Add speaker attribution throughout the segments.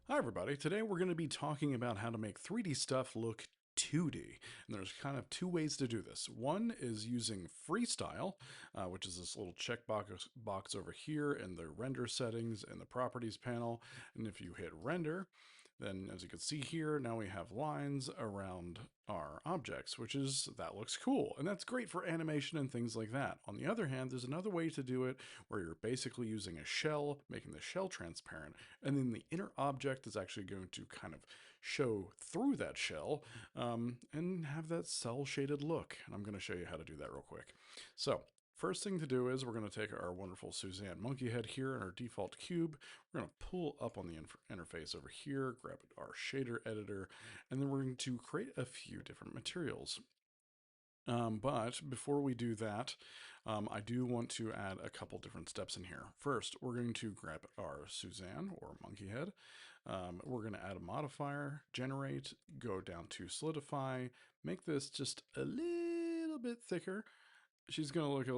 Speaker 1: Hi everybody, today we're going to be talking about how to make 3D stuff look 2D. And there's kind of two ways to do this. One is using FreeStyle, which is this little checkbox over here in the render settings in the properties panel. And if you hit render, then as you can see here, now we have lines around our objects, that looks cool. And that's great for animation and things like that. On the other hand, there's another way to do it where you're basically using a shell, making the shell transparent, and then the inner object is actually going to kind of show through that shell and have that cell shaded look. And I'm going to show you how to do that real quick. So first thing to do is we're going to take our wonderful Suzanne monkey head here in our default cube. We're going to pull up on the interface over here, grab our shader editor, and then we're going to create a few different materials. But before we do that, I do want to add a couple different steps in here. First, we're going to grab our Suzanne or monkey head. We're going to add a modifier, generate, go down to solidify, make this just a little bit thicker. She's going to look like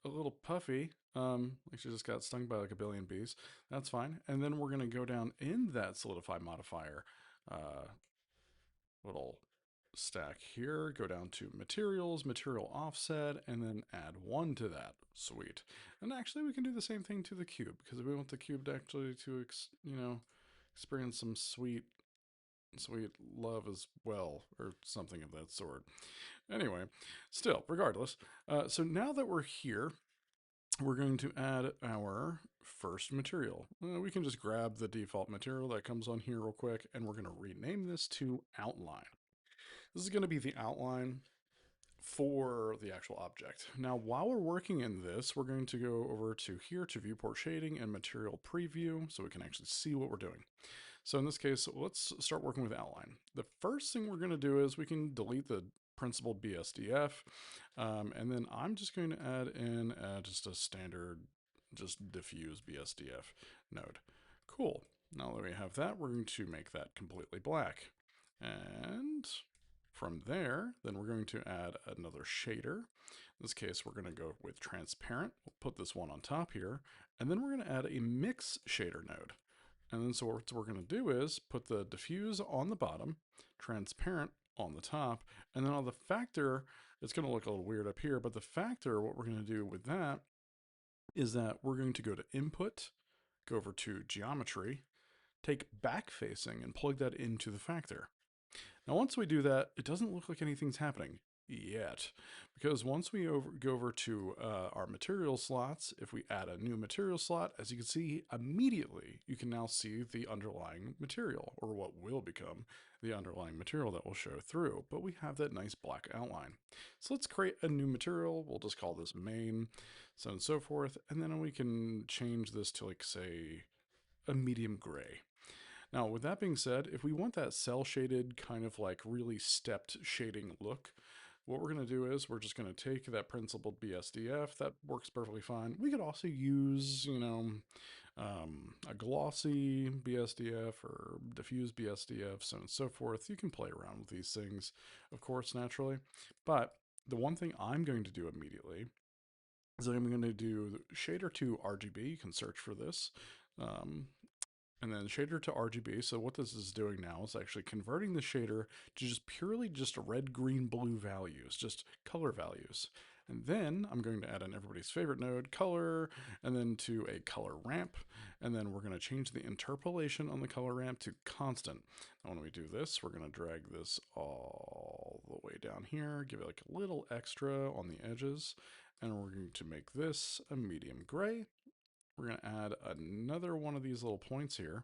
Speaker 1: a little puffy. Like she just got stung by like a billion bees. That's fine. And then we're going to go down in that solidify modifier, uh, little stack here, go down to materials, material offset, and then add 1 to that. Sweet. And actually we can do the same thing to the cube because we want the cube to actually to experience some sweet love as well, or something of that sort. Anyway, still, regardless, so now that we're here, we're going to add our first material. We can just grab the default material that comes on here real quick, and we're going to rename this to outline. This is going to be the outline for the actual object. Now, while we're working in this, we're going to go over to here to viewport shading and material preview so we can actually see what we're doing. So in this case, let's start working with outline. The first thing we're going to do is we can delete the principled BSDF, and then I'm just going to add in just a standard, just diffuse BSDF node. Cool. Now that we have that, we're going to make that completely black. And from there, then we're going to add another shader. In this case, we're going to go with transparent. We'll put this one on top here, and then we're going to add a mix shader node. And then so what we're going to do is put the diffuse on the bottom, transparent on the top, and then on the factor, it's going to look a little weird up here, but the factor, what we're going to do with that is that we're going to go to input, go over to geometry, take back facing and plug that into the factor. Now, once we do that, it doesn't look like anything's happening yet, because once we go over to our material slots, if we add a new material slot, as you can see, immediately you can now see the underlying material, or what will become the underlying material that will show through, but we have that nice black outline. So let's create a new material. We'll just call this main, so on and so forth, and then we can change this to, like, say, a medium gray. Now, with that being said, if we want that cell shaded kind of like really stepped shading look, what we're going to do is we're just going to take that principled BSDF. That works perfectly fine. We could also use, a glossy BSDF or diffuse BSDF, so on and so forth. You can play around with these things, of course, naturally. But the one thing I'm going to do immediately is I'm going to do shader to RGB. You can search for this. And then shader to RGB. So what this is doing now is actually converting the shader to just purely just red, green, blue values, just color values. And then I'm going to add in everybody's favorite node, color, and then to a color ramp. And then we're going to change the interpolation on the color ramp to constant. Now when we do this, we're going to drag this all the way down here, give it like a little extra on the edges. And we're going to make this a medium gray. We're going to add another one of these little points here,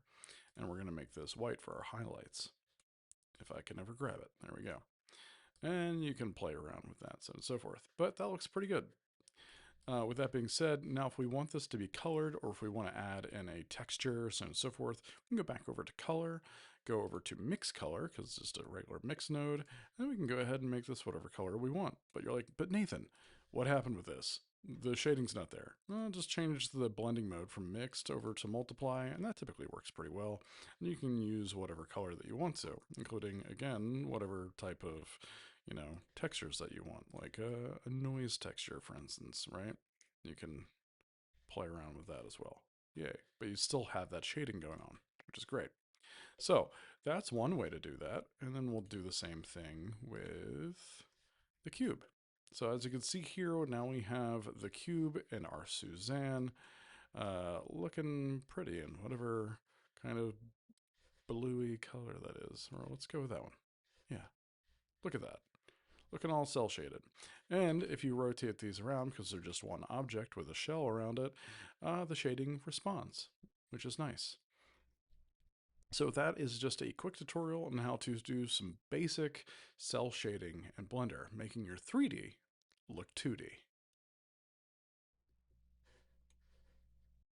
Speaker 1: and we're going to make this white for our highlights. If I can ever grab it. There we go. And you can play around with that, so on and so forth. But that looks pretty good. With that being said, now if we want this to be colored, or if we want to add in a texture, so on and so forth, we can go back over to color, go over to mix color, because it's just a regular mix node, and then we can go ahead and make this whatever color we want. But you're like, but Nathan, what happened with this? The shading's not there. Well, just change the blending mode from mixed over to multiply, and that typically works pretty well. And you can use whatever color that you want to, including, again, whatever type of, textures that you want, like a noise texture, for instance, right? You can play around with that as well. Yay. But you still have that shading going on, which is great. So that's one way to do that. And then we'll do the same thing with the cube. So as you can see here, now we have the cube and our Suzanne looking pretty in whatever kind of bluey color that is. Or let's go with that one. Yeah, look at that. Looking all cell shaded. And if you rotate these around, because they're just one object with a shell around it, the shading responds, which is nice. So that is just a quick tutorial on how to do some basic cell shading in Blender, making your 3D look 2D.